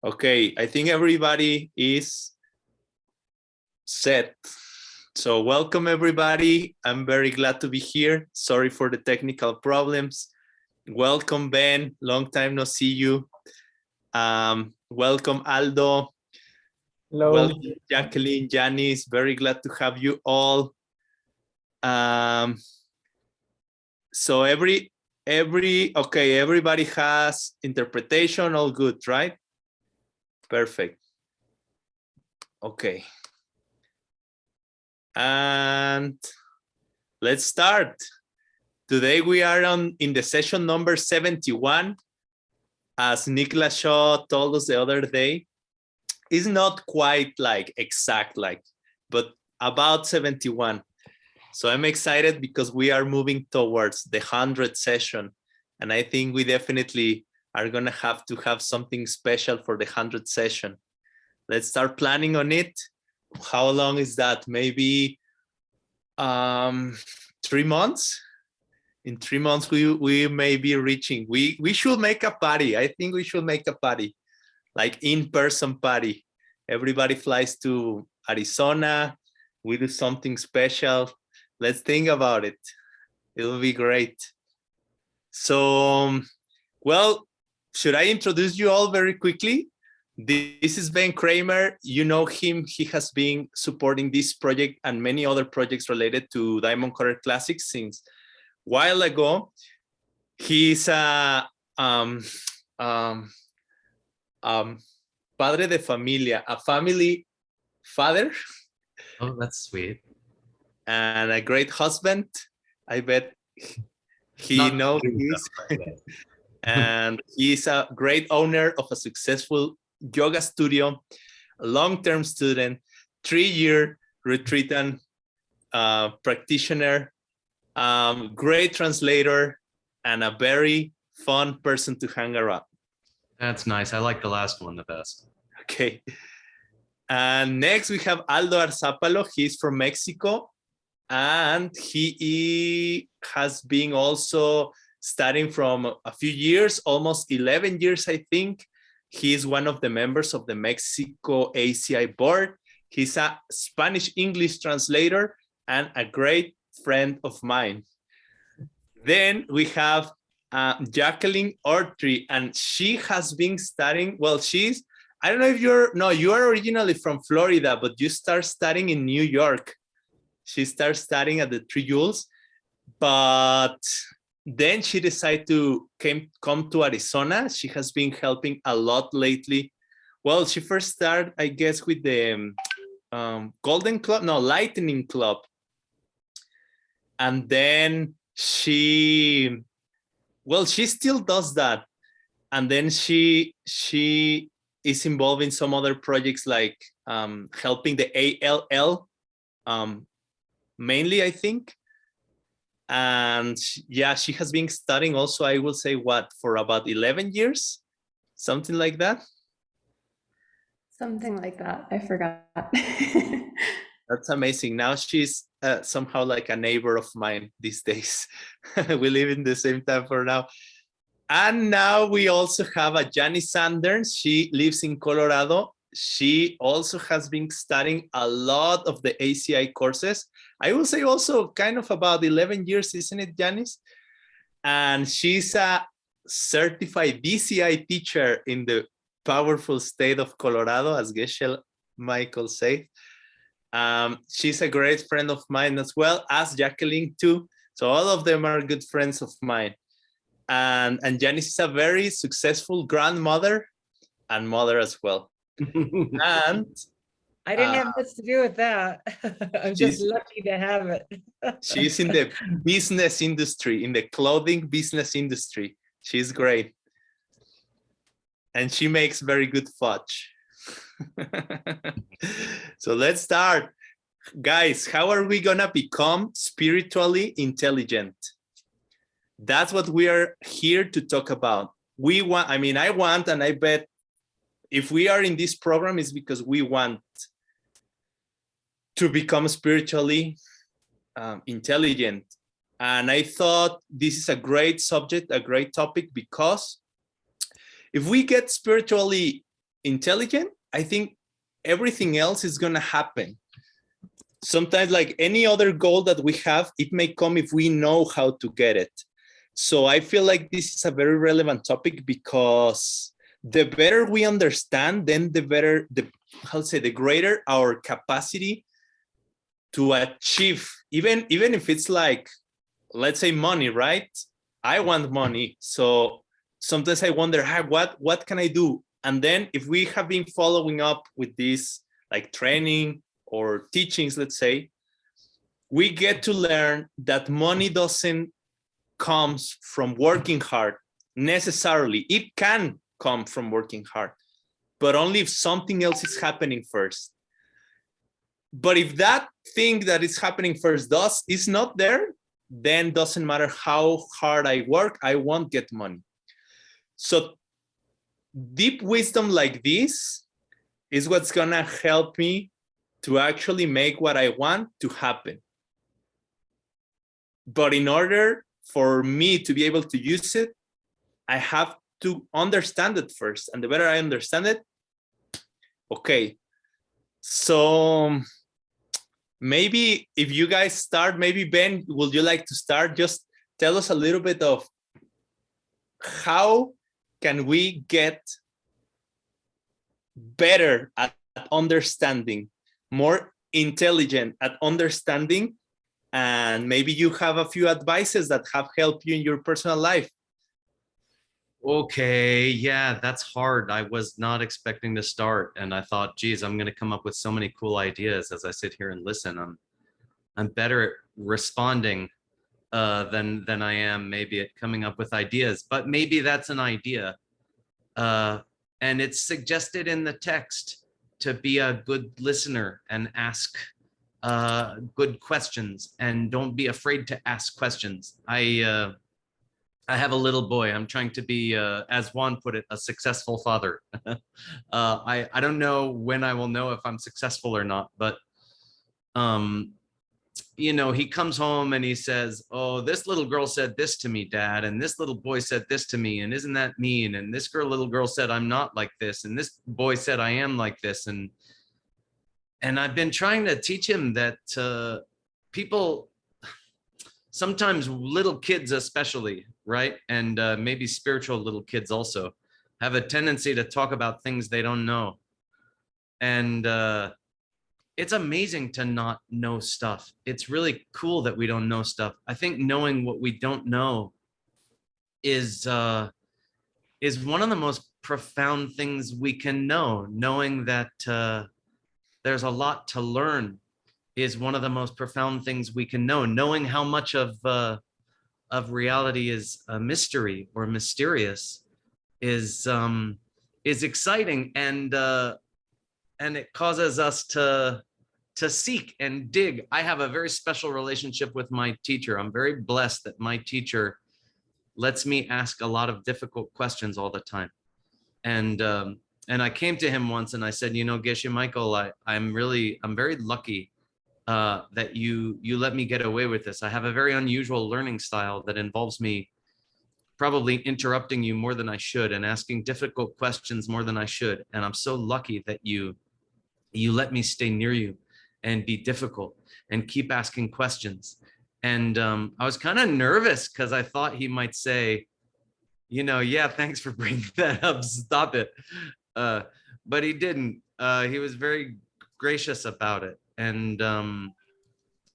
Okay, I think everybody is set. So welcome everybody. I'm very glad to be here. Sorry for the technical problems. Welcome Ben, long time no see you. Welcome Aldo. Hello. Welcome Jacqueline, Janice, very glad to have you all. So everybody has interpretation, all good, right? Perfect. Okay. And let's start. Today we are in the session number 71. As Niklas Shaw told us the other day, it's not quite like exact, but about 71. So I'm excited because we are moving towards the 100th session. And I think we definitely are gonna have to have something special for the 100th session. Let's start planning on it. How long is that? Maybe 3 months? In 3 months, we may be reaching. We should make a party. I think we should make a party, like in-person party. Everybody flies to Arizona. We do something special. Let's think about it. It'll be great. So, well, should I introduce you all very quickly? This is Ben Kramer. You know him. He has been supporting this project and many other projects related to Diamond Cutter Classics since a while ago. He's a padre de familia, a family father. Oh, that's sweet. And a great husband. I bet he knows this. And he's a great owner of a successful yoga studio, a long-term student, 3-year retreat and practitioner, great translator, and a very fun person to hang around. That's nice. I like the last one the best. Okay. And next we have Aldo Arsapalo. He's from Mexico. And he has been also studying from a few years, almost 11 years, I think. He is one of the members of the Mexico ACI board. He's a Spanish-English translator and a great friend of mine. Then we have Jacqueline Ortrey, and she has been studying, well, I don't know if you are originally from Florida, but you start studying in New York. She started studying at the Three Jules, but then she decided to come to Arizona. She has been helping a lot lately. Well, she first started, I guess, with the Lightning Club. And then she still does that. And then she is involved in some other projects like helping the ALL, mainly, I think. And yeah, she has been studying also, I will say, for about 11 years, something like that. Something like that. I forgot. That's amazing. Now she's somehow like a neighbor of mine these days. We live in the same time for now. And now we also have a Janice Sanders. She lives in Colorado. She also has been studying a lot of the ACI courses. I will say also kind of about 11 years, isn't it, Janice? And she's a certified DCI teacher in the powerful state of Colorado, as Geshe Michael said. She's a great friend of mine as well as Jacqueline too. So all of them are good friends of mine. And Janice is a very successful grandmother and mother as well. And I didn't have much to do with that. I'm just lucky to have it. She's in the business industry, in the clothing business industry. She's great. And she makes very good fudge. So let's start. Guys, how are we gonna become spiritually intelligent? That's what we are here to talk about. I want, and I bet if we are in this program, it's because we want to become spiritually intelligent. And I thought this is a great subject, a great topic, because if we get spiritually intelligent, I think everything else is going to happen. Sometimes, like any other goal that we have, it may come if we know how to get it. So I feel like this is a very relevant topic, because the better we understand, then the better, the greater our capacity to achieve, even if it's like, let's say money, right? I want money. So sometimes I wonder, hey, what can I do? And then if we have been following up with this like training or teachings, let's say, we get to learn that money doesn't comes from working hard necessarily. It can come from working hard, but only if something else is happening first. But if that thing that is happening first is not there, then doesn't matter how hard I work, I won't get money. So deep wisdom like this is what's gonna help me to actually make what I want to happen. But in order for me to be able to use it, I have to understand it first. And the better I understand it, okay. So maybe if you guys start, maybe Ben, would you like to start? Just tell us a little bit of how can we get better at understanding, more intelligent at understanding, and maybe you have a few advices that have helped you in your personal life. Okay, yeah, that's hard. I was not expecting to start, and I thought, geez, I'm going to come up with so many cool ideas as I sit here and listen. I'm better at responding than I am maybe at coming up with ideas, but maybe that's an idea. And it's suggested in the text to be a good listener and ask good questions, and don't be afraid to ask questions. I have a little boy. I'm trying to be, as Juan put it, a successful father. I don't know when I will know if I'm successful or not, but you know, he comes home and he says, oh, this little girl said this to me, Dad, and this little boy said this to me, and isn't that mean? And this little girl said I'm not like this, and this boy said I am like this. And I've been trying to teach him that people, sometimes little kids especially, right? And maybe spiritual little kids also have a tendency to talk about things they don't know. And it's amazing to not know stuff. It's really cool that we don't know stuff. I think knowing what we don't know is one of the most profound things we can know. Knowing that there's a lot to learn is one of the most profound things we can know. Knowing how much of reality is a mystery or mysterious is exciting, and it causes us to seek and dig. I have a very special relationship with my teacher. I'm very blessed that my teacher lets me ask a lot of difficult questions all the time. And I came to him once and I said, you know, Geshe Michael, I'm very lucky that you let me get away with this. I have a very unusual learning style that involves me probably interrupting you more than I should and asking difficult questions more than I should. And I'm so lucky that you let me stay near you and be difficult and keep asking questions. And I was kind of nervous because I thought he might say, you know, yeah, thanks for bringing that up, stop it. But he didn't. He was very gracious about it. And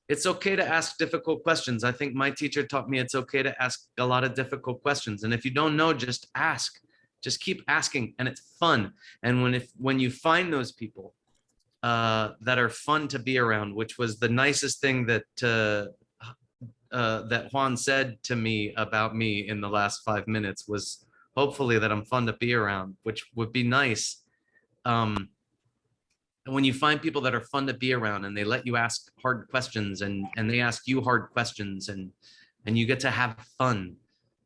it's okay to ask difficult questions. I think my teacher taught me it's okay to ask a lot of difficult questions. And if you don't know, just ask. Just keep asking, and it's fun. And when you find those people that are fun to be around, which was the nicest thing that that Juan said to me about me in the last 5 minutes, was hopefully that I'm fun to be around, which would be nice. And when you find people that are fun to be around and they let you ask hard questions and they ask you hard questions and you get to have fun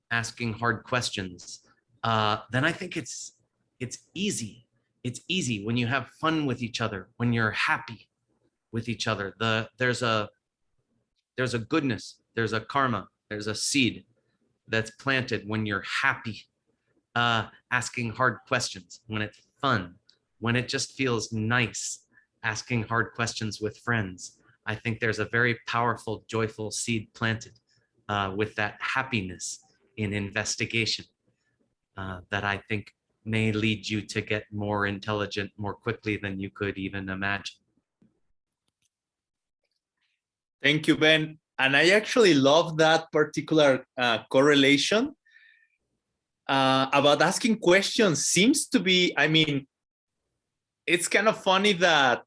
asking hard questions, then I think it's easy. It's easy when you have fun with each other, when you're happy with each other. There's a goodness, there's a karma, there's a seed that's planted when you're happy, asking hard questions, when it's fun, when it just feels nice asking hard questions with friends. I think there's a very powerful, joyful seed planted with that happiness in investigation that I think may lead you to get more intelligent more quickly than you could even imagine. Thank you, Ben. And I actually love that particular correlation about asking questions. Seems to be, I mean, it's kind of funny that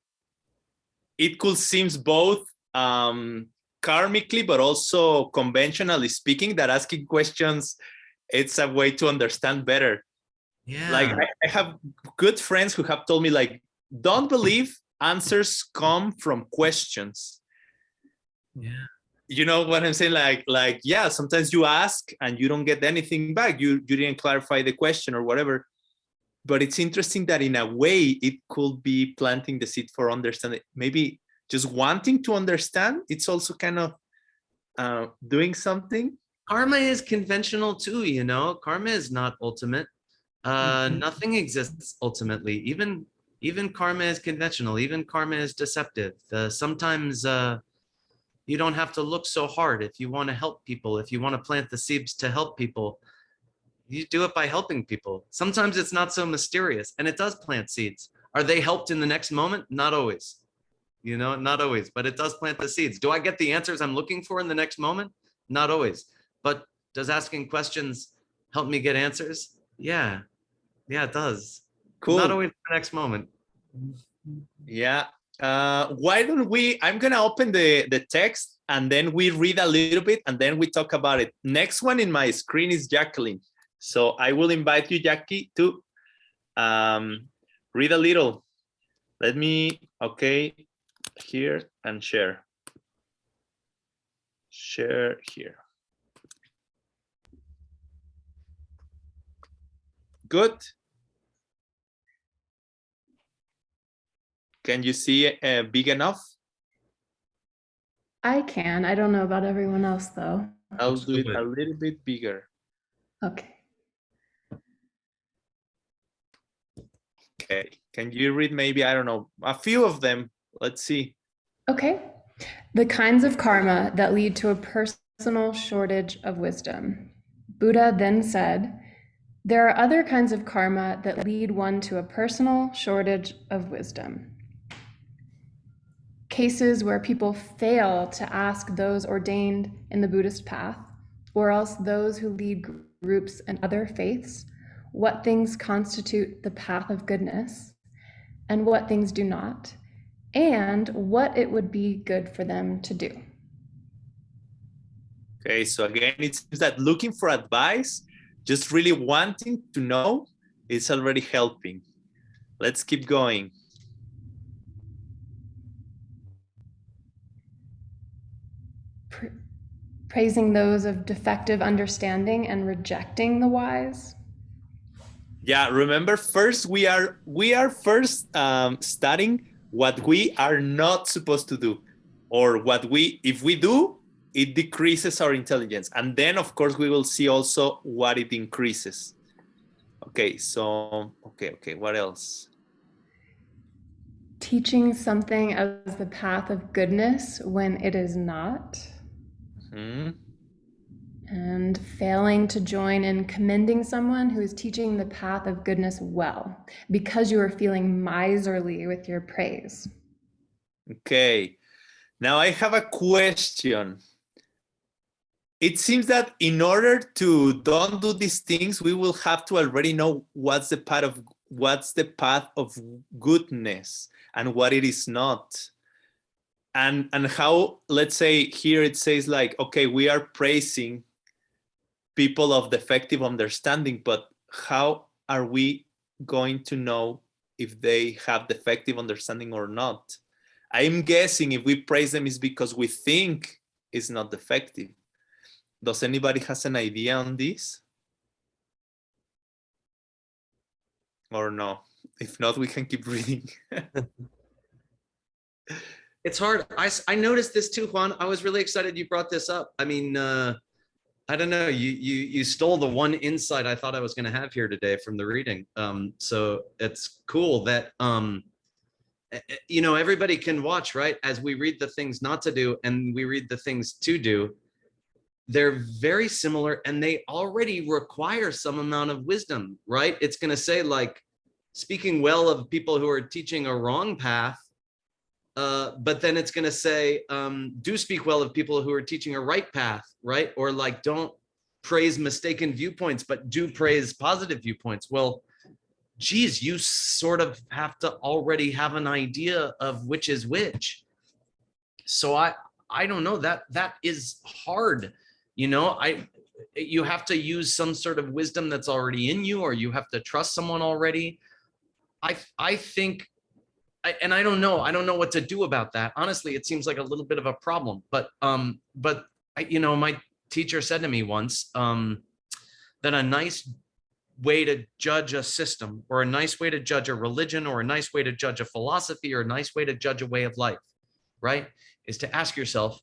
it could seem both karmically, but also conventionally speaking, that asking questions, it's a way to understand better. Yeah. Like I have good friends who have told me, like, don't believe answers come from questions. Yeah. You know what I'm saying? Like, yeah, sometimes you ask and you don't get anything back. You didn't clarify the question or whatever. But it's interesting that in a way it could be planting the seed for understanding. Maybe just wanting to understand, it's also kind of doing something. Karma is conventional too, you know. Karma is not ultimate. Nothing exists ultimately. Even karma is conventional. Even karma is deceptive. Sometimes you don't have to look so hard if you want to help people. If you want to plant the seeds to help people, you do it by helping people. Sometimes it's not so mysterious, and it does plant seeds. Are they helped in the next moment? Not always. You know, not always, but it does plant the seeds. Do I get the answers I'm looking for in the next moment? Not always. But does asking questions help me get answers? Yeah. Yeah, it does. Cool. Not always the next moment. Yeah. Why don't I'm going to open the text and then we read a little bit and then we talk about it. Next one in my screen is Jacqueline. So I will invite you, Jackie, to read a little. Let me, okay, here and share. Share here. Good. Can you see big enough? I can. I don't know about everyone else though. I'll do it a little bit bigger. Okay. Okay. Can you read maybe, I don't know, a few of them? Let's see. Okay. The kinds of karma that lead to a personal shortage of wisdom. Buddha then said, there are other kinds of karma that lead one to a personal shortage of wisdom. Cases where people fail to ask those ordained in the Buddhist path, or else those who lead groups and other faiths, what things constitute the path of goodness, and what things do not, and what it would be good for them to do. Okay, so again, it seems that looking for advice, just really wanting to know, is already helping. Let's keep going. Praising those of defective understanding and rejecting the wise. Yeah, remember first we are first studying what we are not supposed to do, or if we do, it decreases our intelligence, and then of course we will see also what it increases. Okay, so okay, what else? Teaching something as the path of goodness when it is not. Mm-hmm. And failing to join in commending someone who is teaching the path of goodness well, because you are feeling miserly with your praise. Okay, now I have a question. It seems that in order to don't do these things, we will have to already know what's the path of goodness and what it is not. And how, let's say here it says like, okay, we are praising people of defective understanding, but how are we going to know if they have defective understanding or not? I'm guessing if we praise them is because we think it's not defective. Does anybody has an idea on this? Or no? If not, we can keep reading. It's hard. I noticed this too, Juan. I was really excited you brought this up. I mean, I don't know. You stole the one insight I thought I was going to have here today from the reading. So it's cool that everybody can watch, right? As we read the things not to do and we read the things to do, they're very similar and they already require some amount of wisdom, right? It's going to say like speaking well of people who are teaching a wrong path. But then it's going to say, do speak well of people who are teaching a right path, right? Or like, don't praise mistaken viewpoints, but do praise positive viewpoints. Well, geez, you sort of have to already have an idea of which is which. So I don't know, that is hard. You have to use some sort of wisdom that's already in you, or you have to trust someone already. I think, and I don't know what to do about that. Honestly, it seems like a little bit of a problem, but my teacher said to me once that a nice way to judge a system, or a nice way to judge a religion, or a nice way to judge a philosophy, or a nice way to judge a way of life, right, is to ask yourself,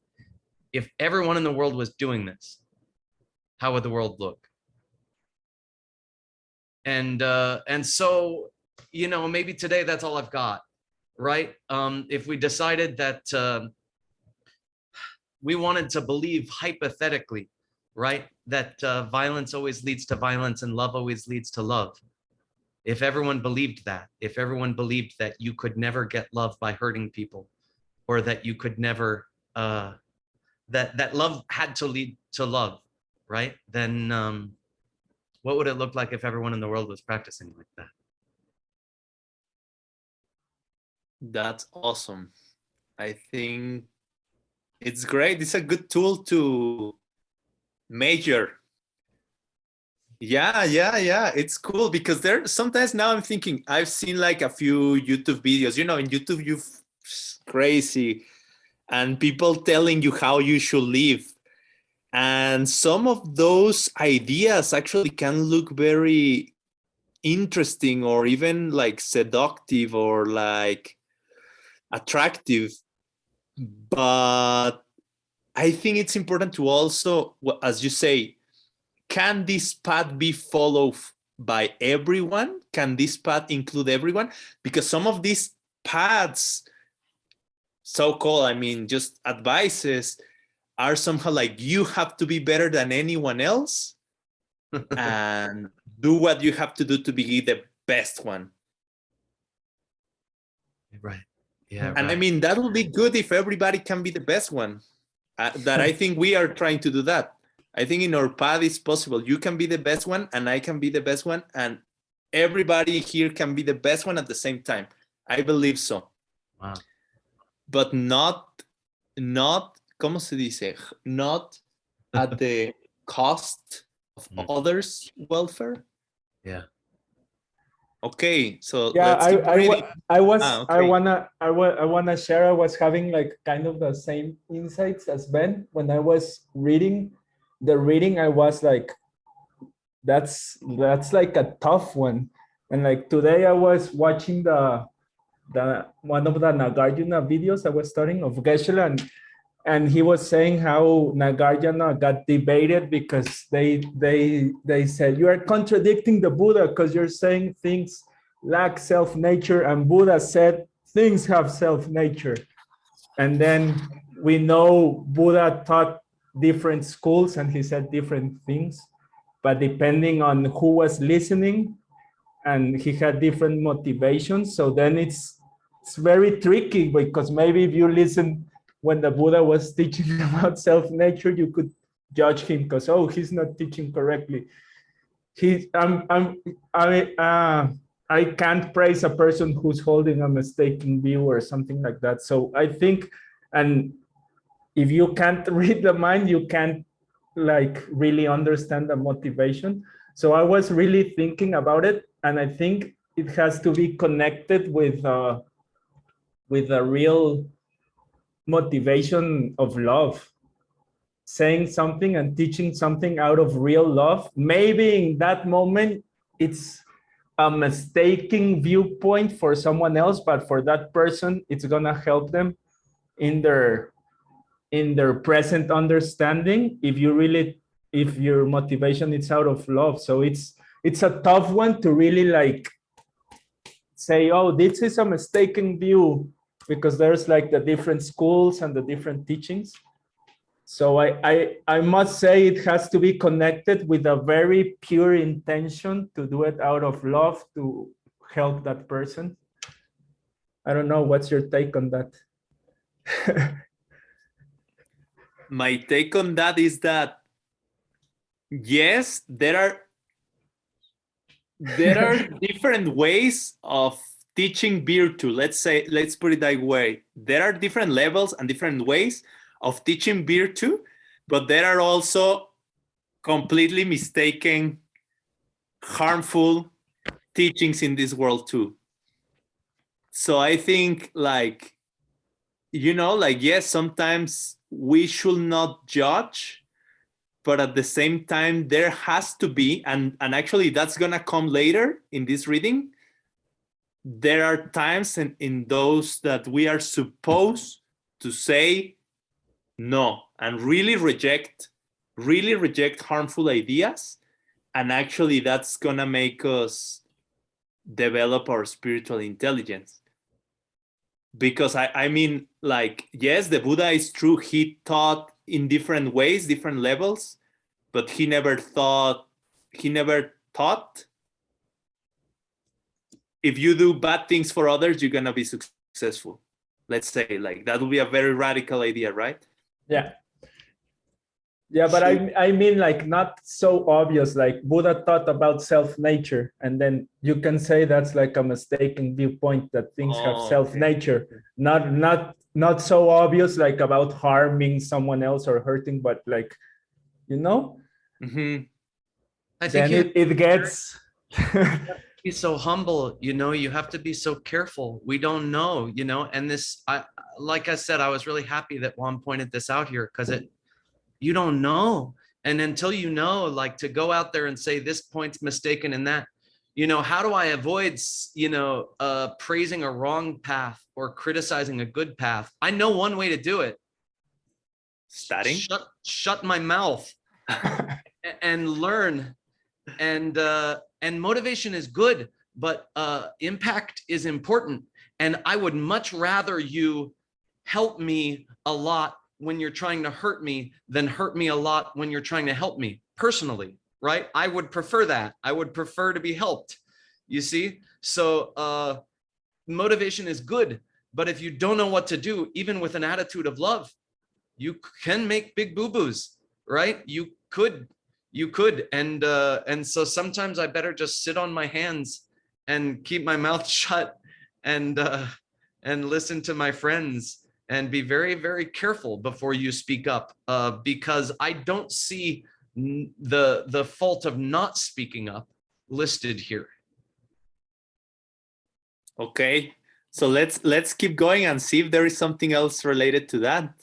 if everyone in the world was doing this, how would the world look? And so, maybe today that's all I've got. Right? If we decided that we wanted to believe hypothetically, right, that violence always leads to violence and love always leads to love. If everyone believed that, if everyone believed that you could never get love by hurting people, or that you could never, that love had to lead to love, right? Then what would it look like if everyone in the world was practicing like that? That's awesome. I think it's great. It's a good tool to measure. Yeah. It's cool because sometimes now I'm thinking, I've seen like a few YouTube videos, in YouTube, crazy, and people telling you how you should live. And some of those ideas actually can look very interesting, or even like seductive, or like attractive, but I think it's important to also, as you say, can this path be followed by everyone? Can this path include everyone? Because some of these paths, so-called, just advices, are somehow like, you have to be better than anyone else and do what you have to do to be the best one. Right. Yeah. And right. That would be good if everybody can be the best one. That I think we are trying to do that. I think in our path it's possible. You can be the best one and I can be the best one, and everybody here can be the best one at the same time. I believe so. Wow. But not, ¿cómo se dice? Not at the cost of others' welfare. Yeah. Okay, so yeah, let's keep reading. I okay. wanna share. I was having like kind of the same insights as Ben when I was reading the reading. I was like, that's like a tough one. And like today, I was watching the one of the Nagarjuna videos I was studying of Geshe, and he was saying how Nagarjuna got debated because they said, you are contradicting the Buddha because you're saying things lack self-nature, and Buddha said things have self-nature. And then we know Buddha taught different schools and he said different things, but depending on who was listening, and he had different motivations. So then it's very tricky, because maybe if you listen when the Buddha was teaching about self-nature, you could judge him because, oh, he's not teaching correctly. I can't praise a person who's holding a mistaken view or something like that. So I think, and if you can't read the mind, you can't like really understand the motivation. So I was really thinking about it, and I think it has to be connected with a real motivation of love, saying something and teaching something out of real love. Maybe in that moment it's a mistaken viewpoint for someone else, but for that person it's gonna help them in their present understanding if you really if your motivation is out of love. So it's a tough one to really like say, oh, this is a mistaken view, because there's like the different schools and the different teachings. So I must say it has to be connected with a very pure intention to do it out of love to help that person. I don't know, what's your take on that? My take on that is that, yes, there are different ways of teaching virtue. Let's put it that way. There are different levels and different ways of teaching virtue, but there are also completely mistaken, harmful teachings in this world too. So I think, like, yes, sometimes we should not judge, but at the same time, there has to be, and actually that's gonna come later in this reading, there are times in those that we are supposed to say no and really reject harmful ideas. And actually that's gonna make us develop our spiritual intelligence. Because I mean, like, yes, the Buddha is true. He taught in different ways, different levels, but he never taught if you do bad things for others, you're gonna be successful. Let's say, like, that would be a very radical idea, right? Yeah. Yeah, but I mean, like, not so obvious. Like, Buddha taught about self-nature, and then you can say that's like a mistaken viewpoint, that things have self-nature. Okay. Not so obvious, like about harming someone else or hurting, but like, Mm-hmm. I think then it gets be so humble, you have to be so careful. We don't know, and this, like I said, I was really happy that Juan pointed this out here, because you don't know. And until you know, like, to go out there and say this point's mistaken and that, how do I avoid, praising a wrong path or criticizing a good path? I know one way to do it. Studying? Shut my mouth and learn. And motivation is good, but impact is important. And I would much rather you help me a lot when you're trying to hurt me than hurt me a lot when you're trying to help me personally, right? I would prefer that. I would prefer to be helped, you see? So motivation is good, but if you don't know what to do, even with an attitude of love, you can make big boo-boos, right? You could. And so sometimes I better just sit on my hands and keep my mouth shut and listen to my friends and be very, very careful before you speak up, because I don't see the fault of not speaking up listed here. Okay, so let's keep going and see if there is something else related to that.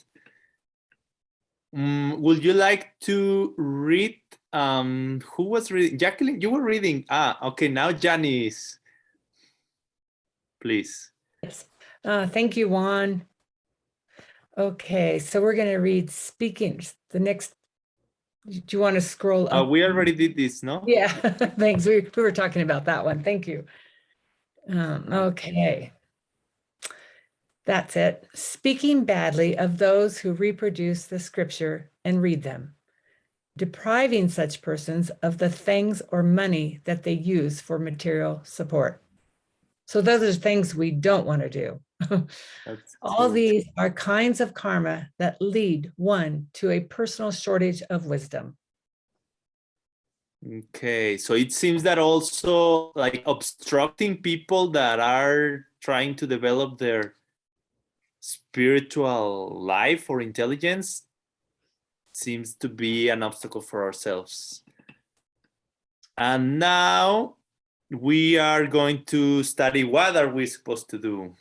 Would you like to read? Who was reading? Jacqueline, you were reading. Okay, now Janice, please. Yes. Thank you, Juan. Okay, so we're going to read speaking. The next, do you want to scroll up? We already did this, no? Yeah, thanks. We were talking about that one. Thank you. Okay. That's it. Speaking badly of those who reproduce the scripture and read them, depriving such persons of the things or money that they use for material support. So those are things we don't want to do. All these are kinds of karma that lead one to a personal shortage of wisdom. Okay, so it seems that also, like, obstructing people that are trying to develop their spiritual life or intelligence seems to be an obstacle for ourselves. And now we are going to study what are we supposed to do.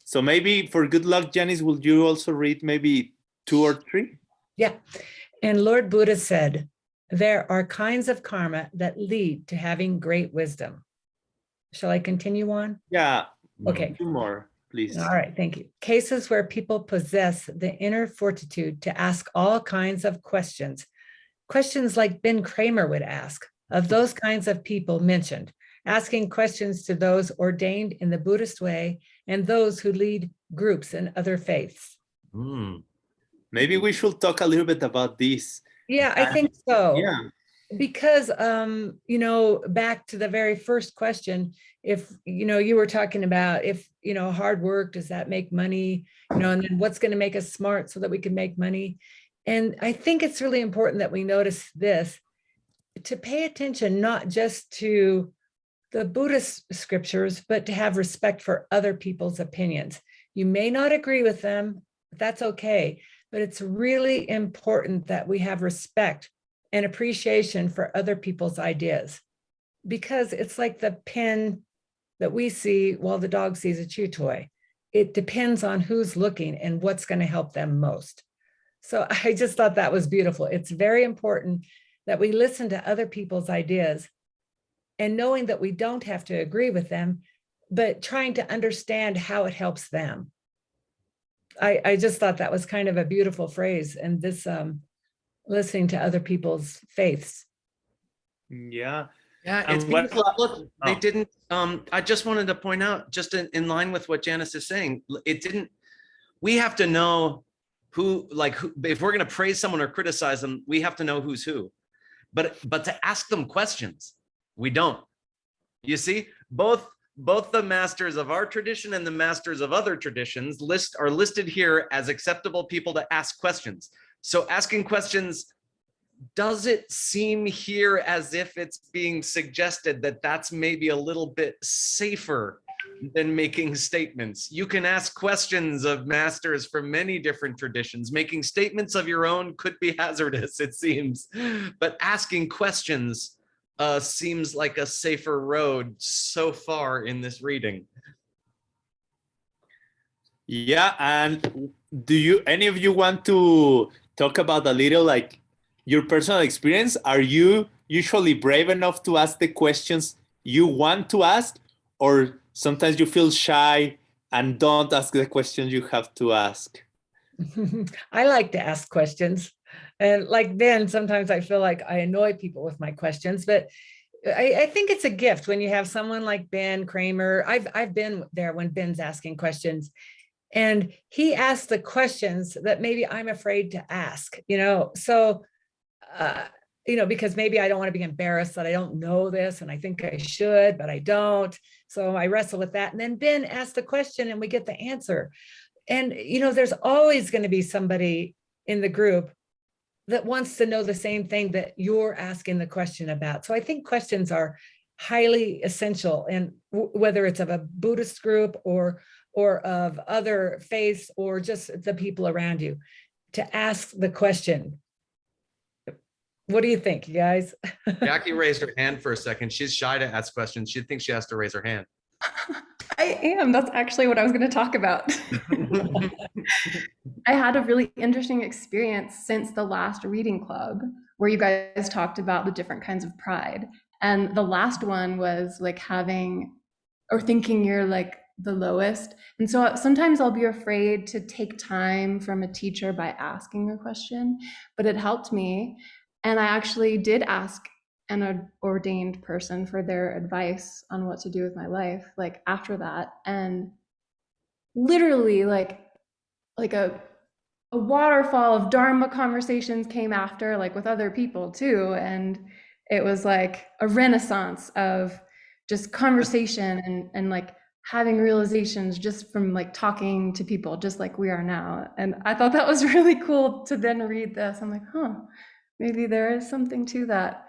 So maybe for good luck, Janice, will you also read maybe 2 or 3? Yeah. And Lord Buddha said, there are kinds of karma that lead to having great wisdom. Shall I continue on? Yeah. Okay. 2 more, please. All right. Thank you. Cases where people possess the inner fortitude to ask all kinds of questions questions like Ben Kramer would ask of those kinds of people mentioned, asking questions to those ordained in the Buddhist way and those who lead groups in other faiths. Maybe we should talk a little bit about this. Yeah, I think so. Yeah. Because, you know, back to the very first question, if, you know, you were talking about if, you know, hard work, does that make money? You know, and then what's going to make us smart so that we can make money? And I think it's really important that we notice this, to pay attention, not just to the Buddhist scriptures, but to have respect for other people's opinions. You may not agree with them, but that's okay. But it's really important that we have respect and appreciation for other people's ideas, because it's like the pen that we see while the dog sees a chew toy. It depends on who's looking and what's going to help them most. So I just thought that was beautiful. It's very important that we listen to other people's ideas, and knowing that we don't have to agree with them, but trying to understand how it helps them. I just thought that was kind of a beautiful phrase, and this listening to other people's faiths. Yeah. Yeah, And it's beautiful. Look, they didn't, I just wanted to point out, just in line with what Janice is saying, it didn't, we have to know who, if we're going to praise someone or criticize them, we have to know who's who. But to ask them questions, we don't. You see, both the masters of our tradition and the masters of other traditions are listed here as acceptable people to ask questions. So asking questions, does it seem here as if it's being suggested that that's maybe a little bit safer than making statements? You can ask questions of masters from many different traditions. Making statements of your own could be hazardous, it seems, but asking questions seems like a safer road so far in this reading. Yeah, and do any of you want to talk about a little like your personal experience? Are you usually brave enough to ask the questions you want to ask, or sometimes you feel shy and don't ask the questions you have to ask? I like to ask questions. And like Ben, sometimes I feel like I annoy people with my questions, but I think it's a gift when you have someone like Ben Kramer. I've been there when Ben's asking questions, and he asks the questions that maybe I'm afraid to ask, you know, so, you know, because maybe I don't want to be embarrassed that I don't know this and I think I should, but I don't. So I wrestle with that. And then Ben asks the question and we get the answer. And, you know, there's always going to be somebody in the group that wants to know the same thing that you're asking the question about. So I think questions are highly essential, and whether it's of a Buddhist group or of other faiths or just the people around you, to ask the question. What do you think, you guys? Jackie raised her hand for a second. She's shy to ask questions. She thinks she has to raise her hand. I am. That's actually what I was going to talk about. I had a really interesting experience since the last reading club where you guys talked about the different kinds of pride. And the last one was like having or thinking you're like the lowest. And so sometimes I'll be afraid to take time from a teacher by asking a question, but it helped me. And I actually did ask an ordained person for their advice on what to do with my life, like after that. And literally like a waterfall of Dharma conversations came after, like with other people too. And it was like a renaissance of just conversation and like having realizations just from like talking to people just like we are now. And I thought that was really cool to then read this. I'm like, huh, maybe there is something to that.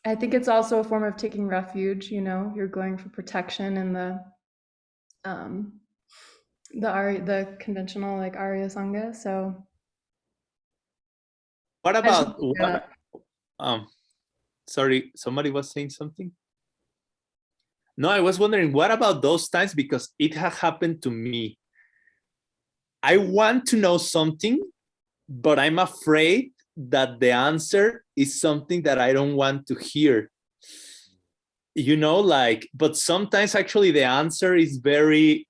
I think it's also a form of taking refuge, you know, you're going for protection in the conventional like Arya Sangha. So What about sorry, somebody was saying something? No, I was wondering, what about those times? Because it has happened to me. I want to know something, but I'm afraid that the answer is something that I don't want to hear. You know, like, but sometimes actually the answer is very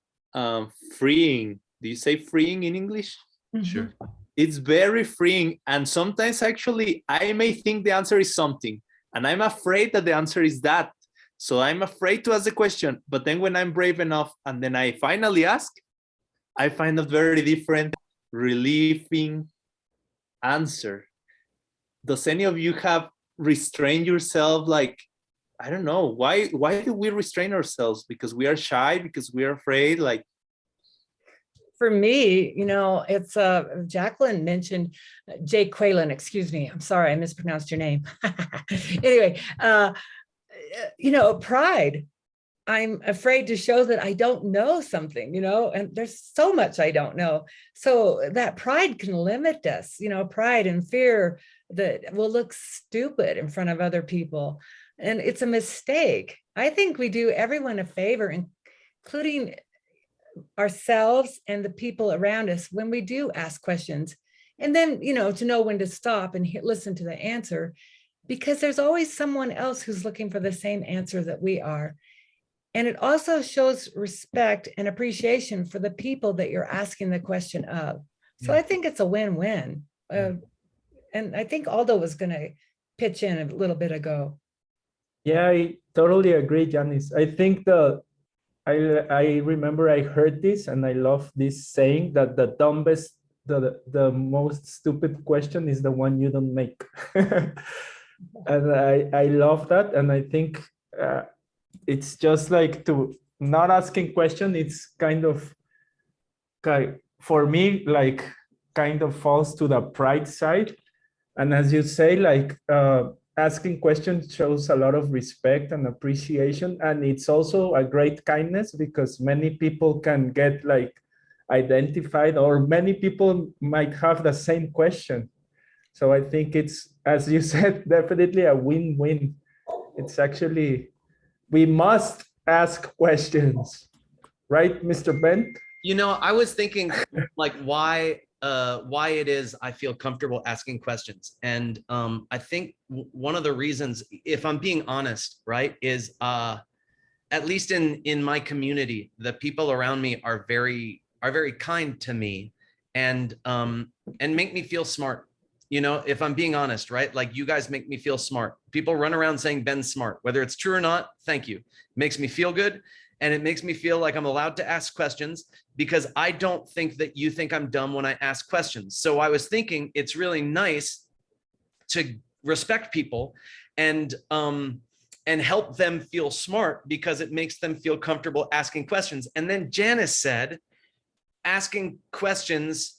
freeing. Do you say freeing in English? Sure. It's very freeing. And sometimes actually I may think the answer is something and I'm afraid that the answer is that. So I'm afraid to ask the question, but then when I'm brave enough and then I finally ask, I find a very different, relieving answer. Does any of you have restrained yourself? Like, I don't know, why do we restrain ourselves? Because we are shy, because we are afraid? Like, for me, it's Jacqueline mentioned Jacqueline, excuse me. I'm sorry, I mispronounced your name. Anyway, pride. I'm afraid to show that I don't know something, and there's so much I don't know. So that pride can limit us, pride and fear that we'll look stupid in front of other people. And it's a mistake. I think we do everyone a favor, including ourselves and the people around us, when we do ask questions. And then, to know when to stop and listen to the answer, because there's always someone else who's looking for the same answer that we are. And it also shows respect and appreciation for the people that you're asking the question of. So I think it's a win-win. And I think Aldo was going to pitch in a little bit ago. Yeah, I totally agree, Janice. I think I remember I heard this and I love this saying that the dumbest, the most stupid question is the one you don't make. And I love that. And I think it's just like to not asking question, it's kind of, for me, like kind of falls to the pride side. And as you say, like asking questions shows a lot of respect and appreciation. And it's also a great kindness because many people can get like identified, or many people might have the same question. So I think it's, as you said, definitely a win-win. It's actually, we must ask questions, right, Mr. Ben? I was thinking like why it is I feel comfortable asking questions. And I think one of the reasons, if I'm being honest, right, is at least in my community, the people around me are very kind to me and make me feel smart. If I'm being honest, right? Like you guys make me feel smart. People run around saying Ben's smart, whether it's true or not. Thank you. It makes me feel good. And it makes me feel like I'm allowed to ask questions because I don't think that you think I'm dumb when I ask questions. So I was thinking it's really nice to respect people and help them feel smart because it makes them feel comfortable asking questions. And then Janice said, asking questions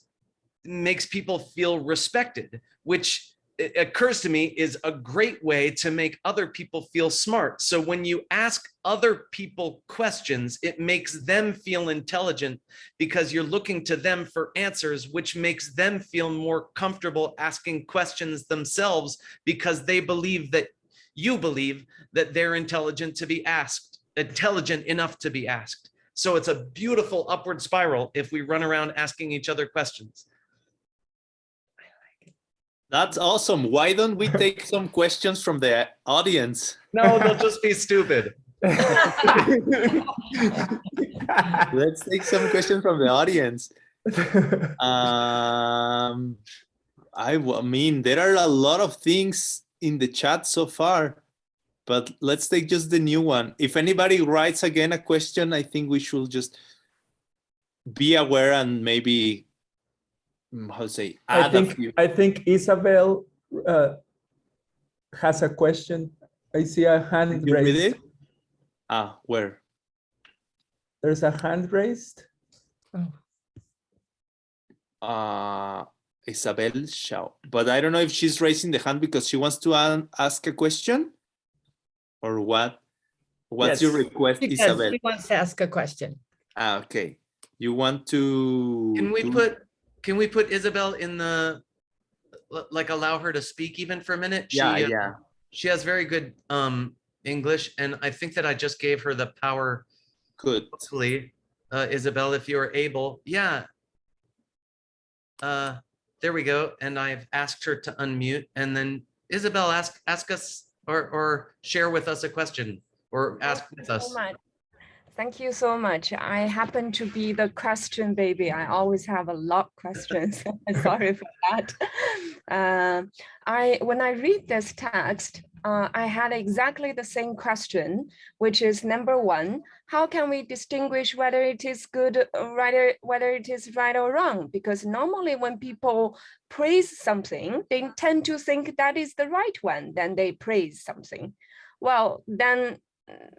makes people feel respected, which it occurs to me is a great way to make other people feel smart. So when you ask other people questions, it makes them feel intelligent because you're looking to them for answers, which makes them feel more comfortable asking questions themselves because they believe that you believe that they're intelligent enough to be asked. So it's a beautiful upward spiral if we run around asking each other questions. that's awesome. Why don't we take some questions from the audience? No, they'll just be stupid. Let's take some questions from the audience. I mean, there are a lot of things in the chat so far, but let's take just the new one. If anybody writes again a question, I think we should just be aware and maybe, how to say, add I think Isabel has a question. I see a hand Did you read raised. it? Where? There's a hand raised. Isabel Shaw, but I don't know if she's raising the hand because she wants to ask a question or what. What's your request, Because Isabel? she wants to ask a question. Okay. You want to? Can we put Isabel in the, like allow her to speak even for a minute? Yeah. She has very good English, and I think that I just gave her the power. Good. Hopefully, Isabel, if you are able, yeah. There we go. And I've asked her to unmute, and then Isabel, ask us or share with us a question or ask with us. So much. Thank you so much. I happen to be the question baby. I always have a lot of questions. Sorry for that. When I read this text, I had exactly the same question, which is number one, how can we distinguish whether it is good, whether it is right or wrong? Because normally when people praise something, they tend to think that is the right one, then they praise something. Well, then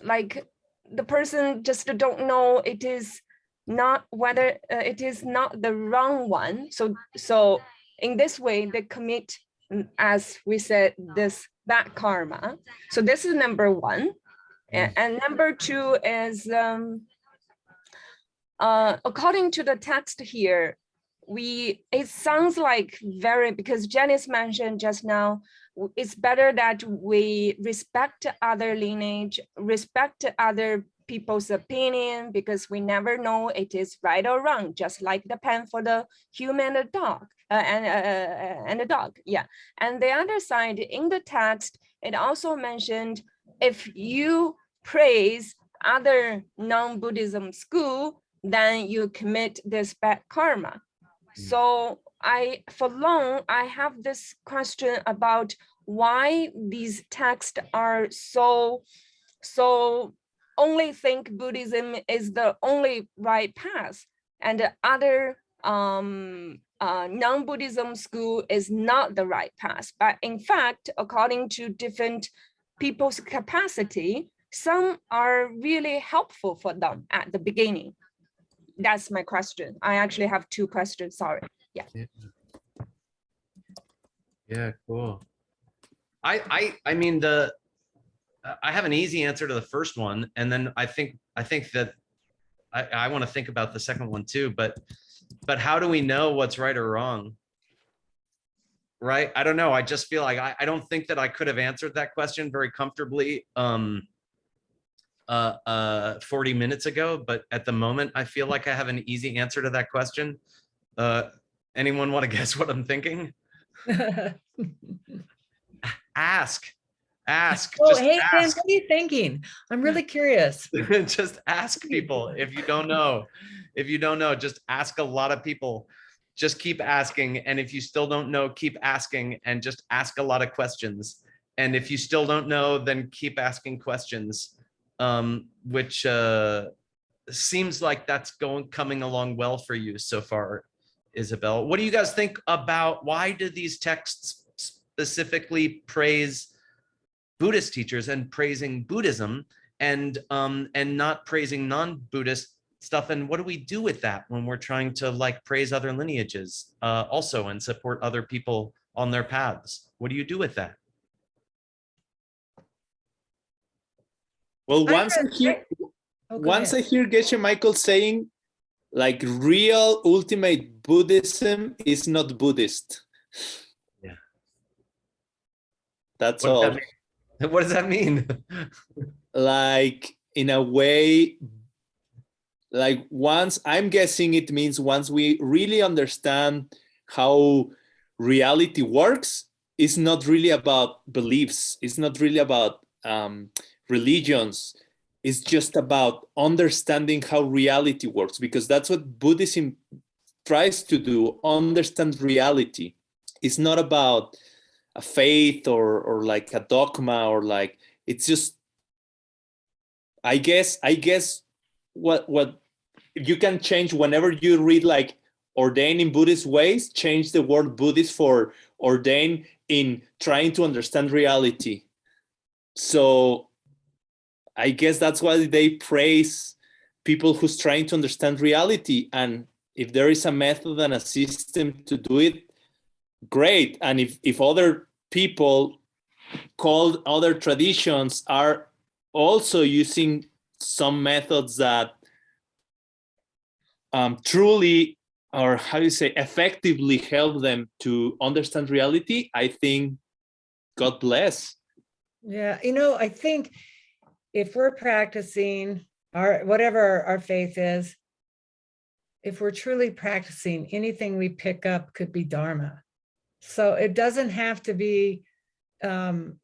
like the person just don't know it is not whether it is not the wrong one. So in this way, they commit, as we said, this bad karma. So this is number one. And number two is, according to the text here, it sounds like because Janice mentioned just now, it's better that we respect other lineage, respect other people's opinion, because we never know it is right or wrong, just like the pen for the human and the dog, and the dog, yeah. And the other side, in the text, it also mentioned, if you praise other non-Buddhism school, then you commit this bad karma. So for long, I have this question about why these texts are so only think Buddhism is the only right path, and the other non-Buddhism school is not the right path. But in fact, according to different people's capacity, some are really helpful for them at the beginning. That's my question. I actually have two questions, sorry. Yeah. Yeah, cool. I mean, I have an easy answer to the first one, and then I think that I want to think about the second one too, but how do we know what's right or wrong? Right? I don't know. I just feel like I don't think that I could have answered that question very comfortably 40 minutes ago, but at the moment I feel like I have an easy answer to that question. Anyone want to guess what I'm thinking? Ask. Oh, Just hey, Dan, ask. what are you thinking? I'm really curious. Just ask people. If you don't know, just ask a lot of people. Just keep asking. And if you still don't know, keep asking, and just ask a lot of questions. And if you still don't know, then keep asking questions, which seems like that's coming along well for you so far, Isabel. What do you guys think about, why do these texts specifically praise Buddhist teachers and praising Buddhism, and not praising non-Buddhist stuff? And what do we do with that when we're trying to like praise other lineages also and support other people on their paths? What do you do with that? Well, once I hear Geshe Michael saying like real ultimate Buddhism is not Buddhist. Yeah. That's all. What does that mean? Like, in a way, like once, I'm guessing it means once we really understand how reality works, it's not really about beliefs. It's not really about religions. It's just about understanding how reality works, because that's what Buddhism tries to do, understand reality. It's not about a faith or like a dogma, or like, it's just, I guess what you can change whenever you read like ordain in Buddhist ways, change the word Buddhist for ordain in trying to understand reality. So I guess that's why they praise people who's trying to understand reality. And if there is a method and a system to do it, great. And if other people called other traditions are also using some methods that truly, or how you say, effectively help them to understand reality, I think God bless. Yeah, I think if we're practicing whatever our faith is, if we're truly practicing, anything we pick up could be Dharma. So it doesn't have to be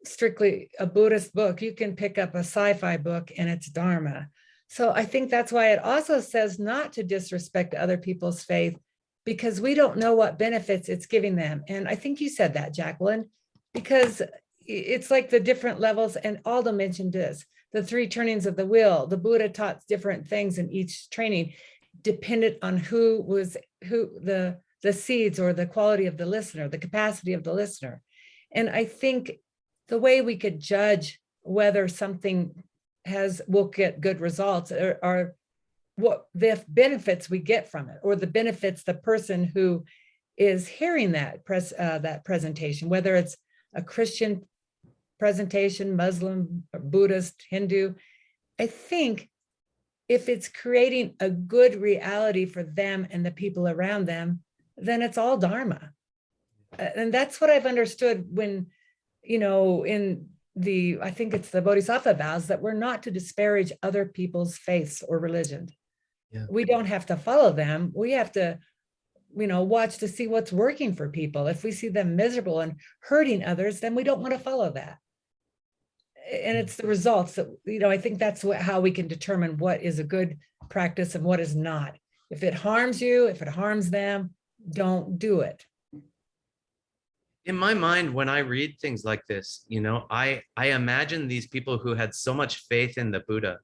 strictly a Buddhist book. You can pick up a sci-fi book and it's Dharma. So I think that's why it also says not to disrespect other people's faith, because we don't know what benefits it's giving them. And I think you said that, Jacqueline, because it's like the different levels, and Aldo mentioned this, the 3 turnings of the wheel. The Buddha taught different things in each training, dependent on who the seeds or the quality of the listener, the capacity of the listener. And I think the way we could judge whether something will get good results are what the benefits we get from it, or the benefits the person who is hearing that presentation, whether it's a Christian presentation, Muslim, Buddhist, Hindu. I think if it's creating a good reality for them and the people around them, then it's all Dharma. And that's what I've understood when, in I think it's the Bodhisattva vows, that we're not to disparage other people's faiths or religion. Yeah. We don't have to follow them. We have to, watch to see what's working for people. If we see them miserable and hurting others, then we don't want to follow that. And it's the results that, I think that's how we can determine what is a good practice and what is not. If it harms you, if it harms them, don't do it. In my mind, when I read things like this, I imagine these people who had so much faith in the Buddha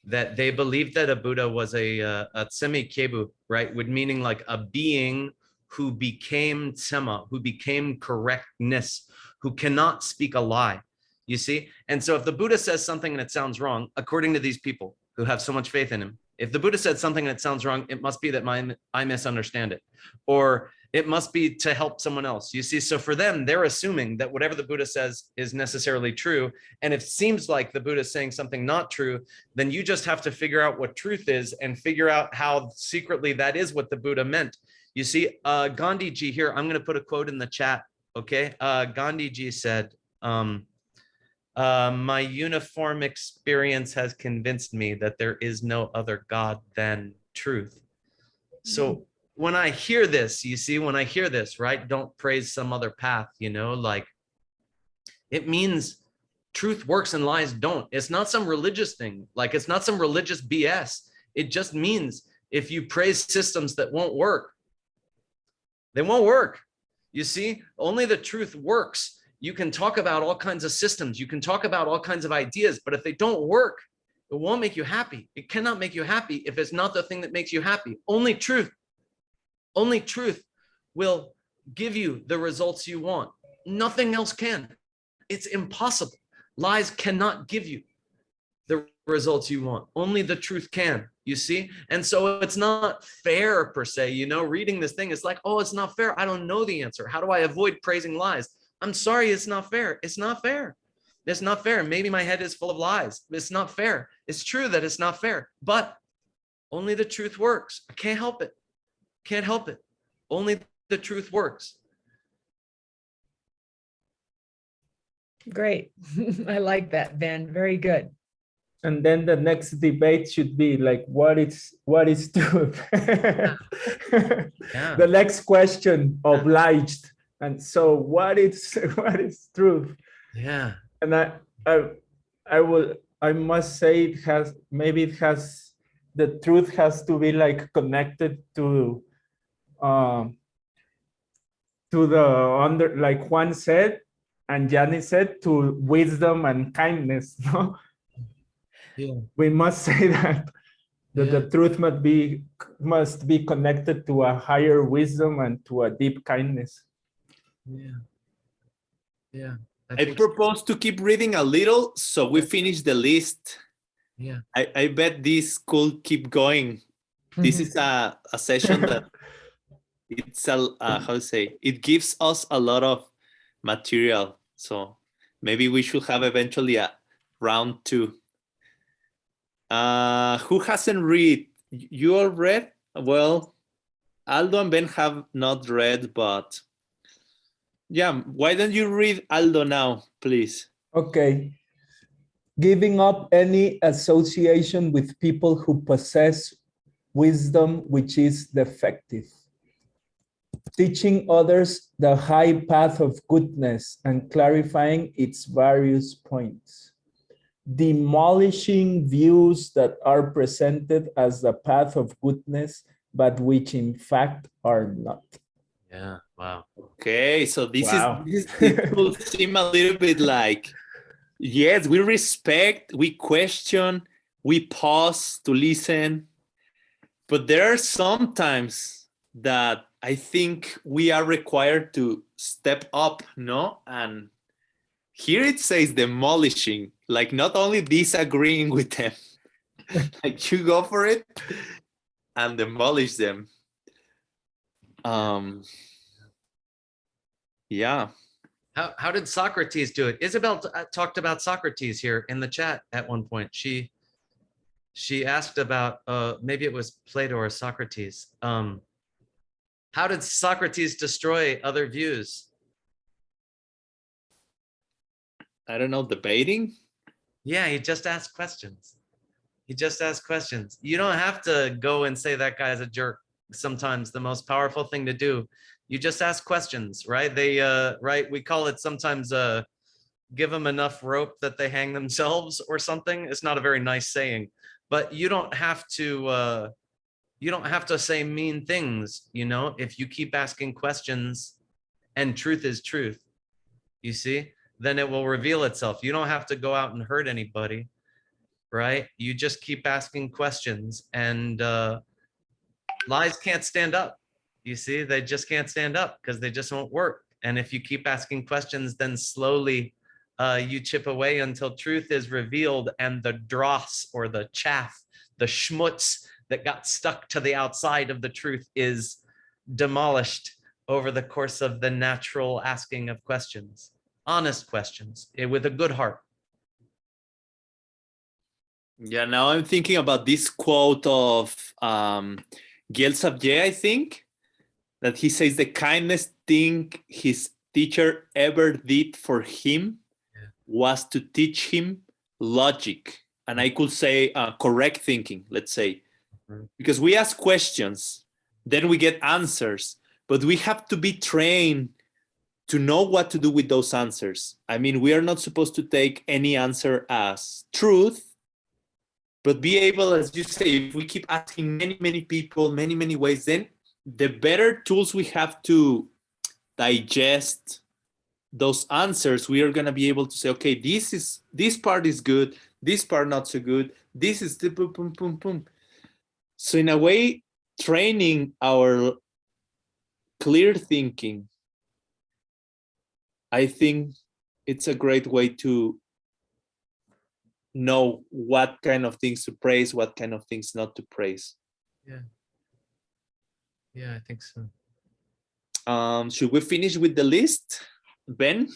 that they believed that a Buddha was a tsemi-kebu, right? Meaning like a being who became tsema, who became correctness, who cannot speak a lie, you see? And so if the Buddha says something and it sounds wrong, according to these people who have so much faith in him, if the Buddha said something and it sounds wrong, it must be that I misunderstand it, or it must be to help someone else. You see, so for them, they're assuming that whatever the Buddha says is necessarily true. And if it seems like the Buddha is saying something not true, then you just have to figure out what truth is and figure out how secretly that is what the Buddha meant. You see, Gandhi ji here, I'm going to put a quote in the chat. Okay. Gandhi ji said, my uniform experience has convinced me that there is no other God than truth. So when I hear this, you see, when I hear this, right, don't praise some other path, like it means truth works and lies don't. It's not some religious thing. Like it's not some religious BS. It just means if you praise systems that won't work, they won't work. You see, only the truth works. You can talk about all kinds of systems. You can talk about all kinds of ideas, but if they don't work, it won't make you happy. It cannot make you happy if it's not the thing that makes you happy. Only truth will give you the results you want. Nothing else can. It's impossible. Lies cannot give you the results you want. Only the truth can, you see? And so it's not fair per se, reading this thing is like, oh, it's not fair. I don't know the answer. How do I avoid praising lies? I'm sorry, it's not fair. It's not fair. It's not fair. Maybe my head is full of lies. It's not fair. It's true that it's not fair, but only the truth works. I can't help it. Can't help it. Only the truth works. Great. I like that, Ben. Very good. And then the next debate should be like, what is truth? Yeah. The next question, obliged. And so what is truth? Yeah. And I must say the truth has to be like connected to the like Juan said and Janice said, to wisdom and kindness. No, Yeah. we must say that the truth must be connected to a higher wisdom and to a deep kindness. Yeah. I propose to keep reading a little so we finish the list. Yeah. I bet this could keep going. This is a session that it's it gives us a lot of material. So maybe we should have eventually a round 2. Who hasn't read? You all read? Well, Aldo and Ben have not read, but yeah, why don't you read Aldo now, please? Okay. Giving up any association with people who possess wisdom which is defective. Teaching others the high path of goodness and clarifying its various points. demolishing views that are presented as the path of goodness, but which in fact are not. Yeah. Wow. Okay, so Wow. it could seem a little bit like, yes, we respect, we question, we pause to listen, but there are some times that I think we are required to step up, no? And here it says demolishing, like not only disagreeing with them, like you go for it and demolish them. Yeah. How did Socrates do it? Isabel talked about Socrates here in the chat at one point. She asked about maybe it was Plato or Socrates. How did Socrates destroy other views? I don't know, debating? Yeah, he just asked questions. He just asked questions. You don't have to go and say that guy's a jerk. Sometimes the most powerful thing to do, you just ask questions, right? Right, we call it sometimes give them enough rope that they hang themselves or something. It's not a very nice saying, but you don't have to say mean things, you know, if you keep asking questions and truth is truth, you see, then it will reveal itself. You don't have to go out and hurt anybody, right? You just keep asking questions, and lies can't stand up. You see, they just can't stand up because they just won't work. And if you keep asking questions, then slowly you chip away until truth is revealed, and the dross or the chaff, the schmutz that got stuck to the outside of the truth is demolished over the course of the natural asking of questions, honest questions with a good heart. Yeah, now I'm thinking about this quote of Giel Sabje, I think, that he says the kindest thing his teacher ever did for him was to teach him logic. And I could say correct thinking, let's say, because we ask questions, then we get answers, but we have to be trained to know what to do with those answers. I mean, we are not supposed to take any answer as truth, but be able, as you say, if we keep asking many people, many ways, then the better tools we have to digest those answers, we are going to be able to say, okay, this part is good, this part not so good, this is the boom, boom, boom, boom. So in a way, training our clear thinking, I think it's a great way to know what kind of things to praise, what kind of things not to praise. Yeah, I think so. Should we finish with the list, Ben?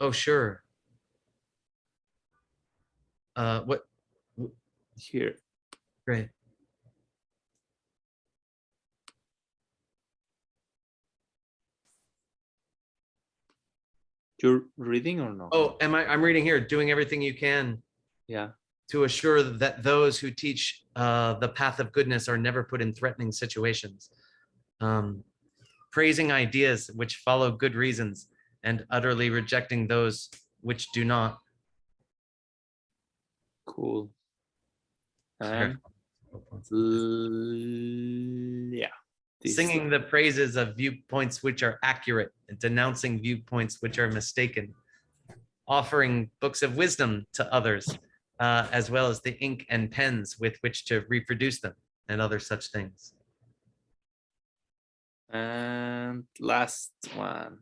Oh, sure. What? Here. Great. You're reading or no? Oh, I'm reading here. Doing everything you can. Yeah. To assure that those who teach the path of goodness are never put in threatening situations. Praising ideas which follow good reasons and utterly rejecting those which do not. Cool. And yeah. Singing the praises of viewpoints which are accurate and denouncing viewpoints which are mistaken. Offering books of wisdom to others, as well as the ink and pens with which to reproduce them and other such things. And last one.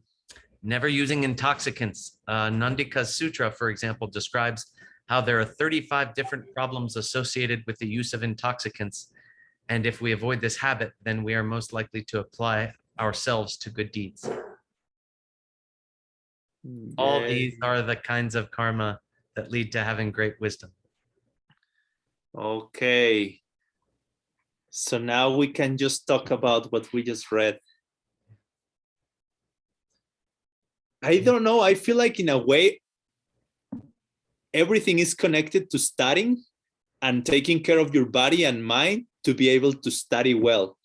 Never using intoxicants. Nandika's Sutra, for example, describes how there are 35 different problems associated with the use of intoxicants. And if we avoid this habit, then we are most likely to apply ourselves to good deeds. Yes. All these are the kinds of karma that lead to having great wisdom. Okay. So now we can just talk about what we just read. I don't know. I feel like in a way, everything is connected to studying and taking care of your body and mind to be able to study well.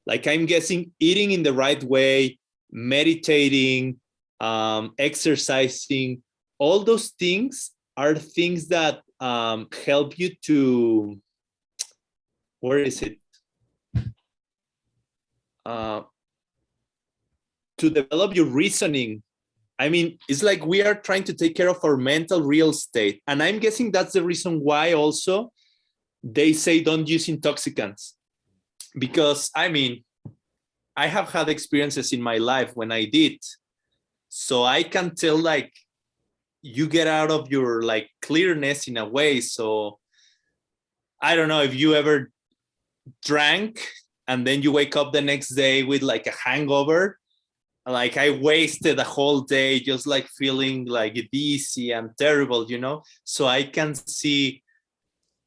Like I'm guessing eating in the right way, meditating, exercising, all those things are things that help you to, where is it? To develop your reasoning. I mean, it's like we are trying to take care of our mental real estate. And I'm guessing that's the reason why also they say don't use intoxicants. Because I mean, I have had experiences in my life when I did. So I can tell like you get out of your like clearness in a way. So I don't know if you ever drank and then you wake up the next day with like a hangover. Like I wasted a whole day just like feeling like dizzy and terrible, you know? So I can see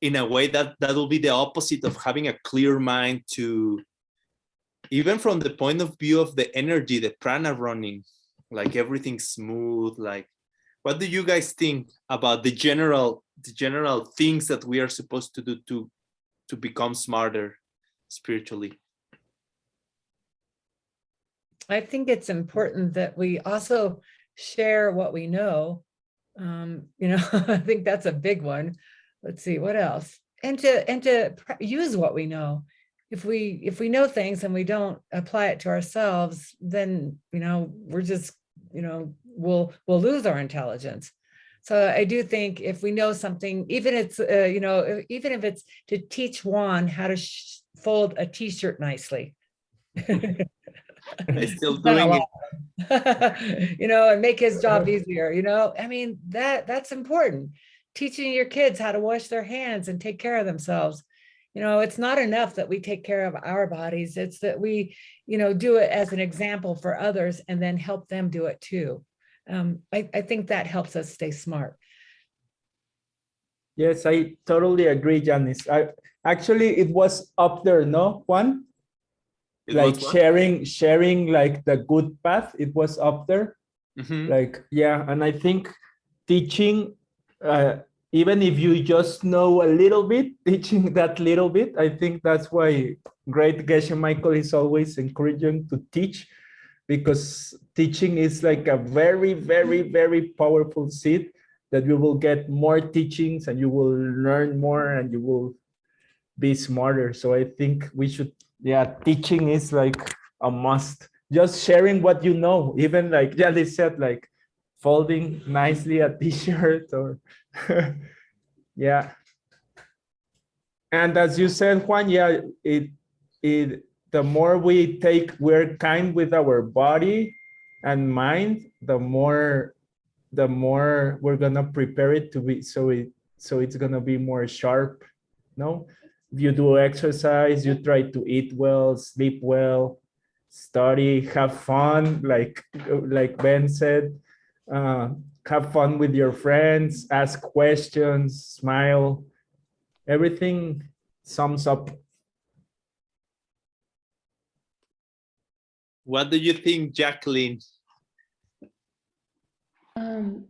in a way that that will be the opposite of having a clear mind, to even from the point of view of the energy, the prana running, like everything's smooth. Like, what do you guys think about the general things that we are supposed to do to become smarter spiritually? I think it's important that we also share what we know. You know, I think that's a big one. Let's see, what else? And to use what we know. If we know things and we don't apply it to ourselves, then, you know, we're just, you know, we'll lose our intelligence. So I do think if we know something, even it's, you know, even if it's to teach Juan how to fold a t-shirt nicely. I'm still doing it. You know, and make his job easier, you know. I mean, that's important. Teaching your kids how to wash their hands and take care of themselves. You know, it's not enough that we take care of our bodies. It's that we, you know, do it as an example for others and then help them do it too. I think that helps us stay smart. Yes, I totally agree, Janice. Actually, it was up there, no, Juan? Like sharing like the good path, it was up there. Mm-hmm. Like, yeah, and I think teaching, even if you just know a little bit, teaching that little bit, I think that's why great Geshe Michael is always encouraging to teach, because teaching is like a very, very, very powerful seed that you will get more teachings and you will learn more and you will be smarter. So I think we should, yeah, teaching is like a must. Just sharing what you know, even like Jali said, like folding nicely a t-shirt or yeah. And as you said, Juan, yeah, the more we're kind with our body and mind, the more we're gonna prepare it to be, so it's gonna be more sharp. No, you do exercise, you try to eat well, sleep well, study, have fun, like Ben said, have fun with your friends, ask questions, smile. Everything sums up. What do you think, Jacqueline?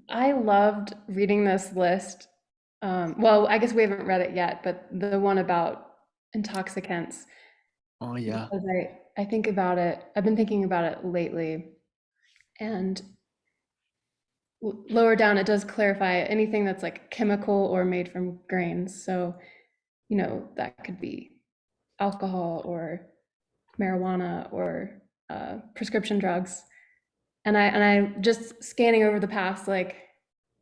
I loved reading this list. Well, I guess we haven't read it yet, but the one about intoxicants. Oh yeah. Because I think about it, I've been thinking about it lately. And lower down, it does clarify anything that's like chemical or made from grains. So, you know, that could be alcohol or marijuana or prescription drugs. And I just scanning over the past like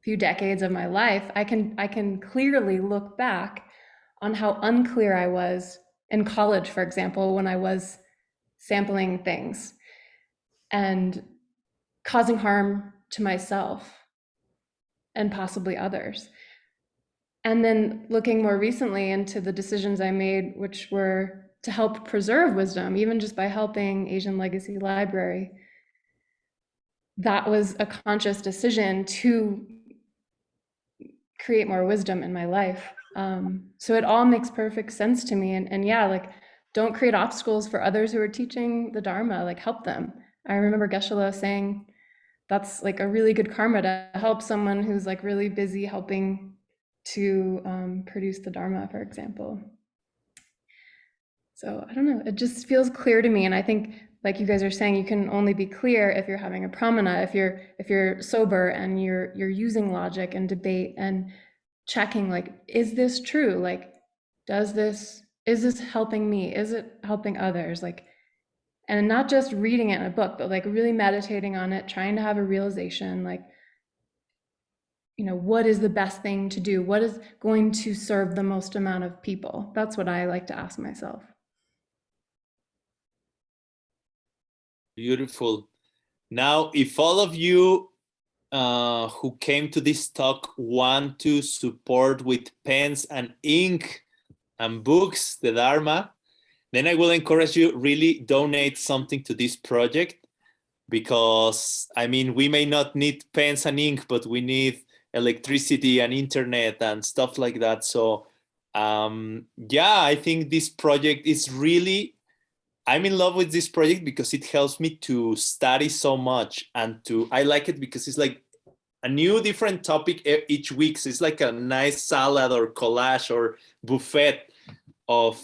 few decades of my life, I can clearly look back on how unclear I was in college, for example, when I was sampling things and causing harm to myself and possibly others. And then looking more recently into the decisions I made, which were to help preserve wisdom, even just by helping Asian Legacy Library. That was a conscious decision to create more wisdom in my life. So it all makes perfect sense to me. And yeah, like, don't create obstacles for others who are teaching the Dharma, like help them. I remember Geshe-la saying that's like a really good karma to help someone who's like really busy helping to produce the Dharma, for example. So I don't know, it just feels clear to me. And I think like you guys are saying, you can only be clear if you're having a pramana, if you're sober and you're using logic and debate and checking, like, is this true? Like, is this helping me? Is it helping others? Like, and not just reading it in a book, but like really meditating on it, trying to have a realization, like, you know, what is the best thing to do? What is going to serve the most amount of people? That's what I like to ask myself. Beautiful. Now, if all of you who came to this talk want to support with pens and ink and books, the Dharma, then I will encourage you really donate something to this project, because I mean, we may not need pens and ink, but we need electricity and internet and stuff like that. So yeah, I think this project is really, I'm in love with this project because it helps me to study so much, and I like it because it's like a new different topic each week. So it's like a nice salad or collage or buffet of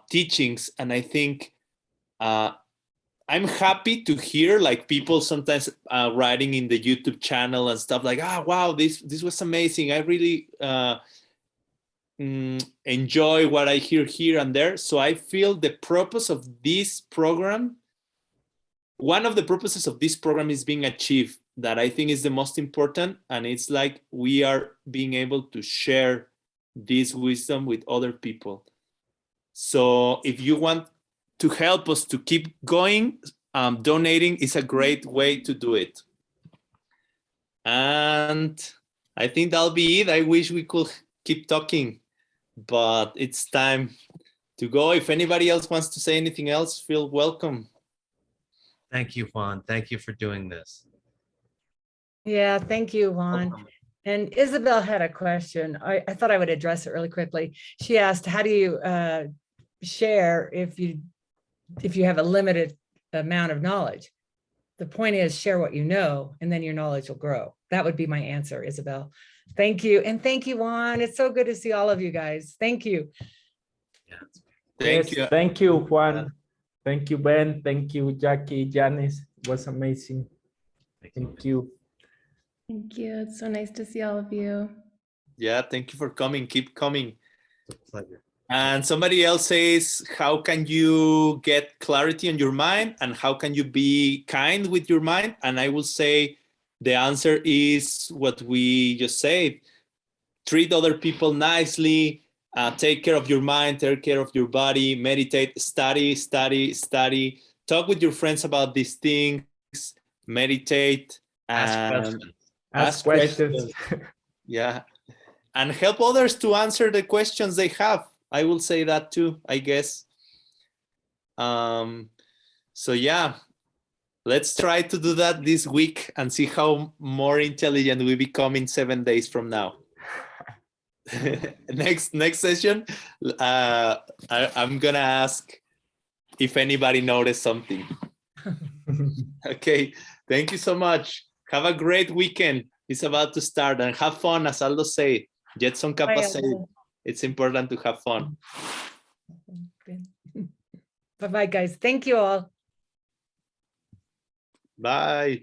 teachings. And I think I'm happy to hear like people sometimes writing in the YouTube channel and stuff like, wow, this was amazing. I really enjoy what I hear here and there. So I feel the purpose of this program, one of the purposes of this program is being achieved, that I think is the most important. And it's like we are being able to share this wisdom with other people. So if you want to help us to keep going, donating is a great way to do it. And I think that'll be it. I wish we could keep talking, but it's time to go. If anybody else wants to say anything else, feel welcome. Thank you, Juan. Thank you for doing this. Yeah, thank you, Juan. And Isabel had a question. I thought I would address it really quickly. She asked, how do you share if you have a limited amount of knowledge? The point is, share what you know, and then your knowledge will grow. That would be my answer, Isabel. Thank you. And thank you, Juan. It's so good to see all of you guys. Thank you. Yeah. Thank you. Thank you, Juan. Thank you, Ben. Thank you, Jackie, Janice. It was amazing. Thank you. Thank you. It's so nice to see all of you. Yeah, thank you for coming. Keep coming. It's a pleasure. And somebody else says, how can you get clarity on your mind, and how can you be kind with your mind? And I will say the answer is what we just said. Treat other people nicely, take care of your mind, take care of your body, meditate, study. Talk with your friends about these things, meditate, and Ask questions. Ask questions. Yeah. And help others to answer the questions they have. I will say that too, I guess. So yeah, let's try to do that this week and see how more intelligent we become in 7 days from now. Next session, I'm gonna ask if anybody noticed something. Okay, thank you so much. Have a great weekend. It's about to start, and have fun, as Aldo said. Jetson Kappa said, it's important to have fun. Bye-bye, guys. Thank you all. Bye.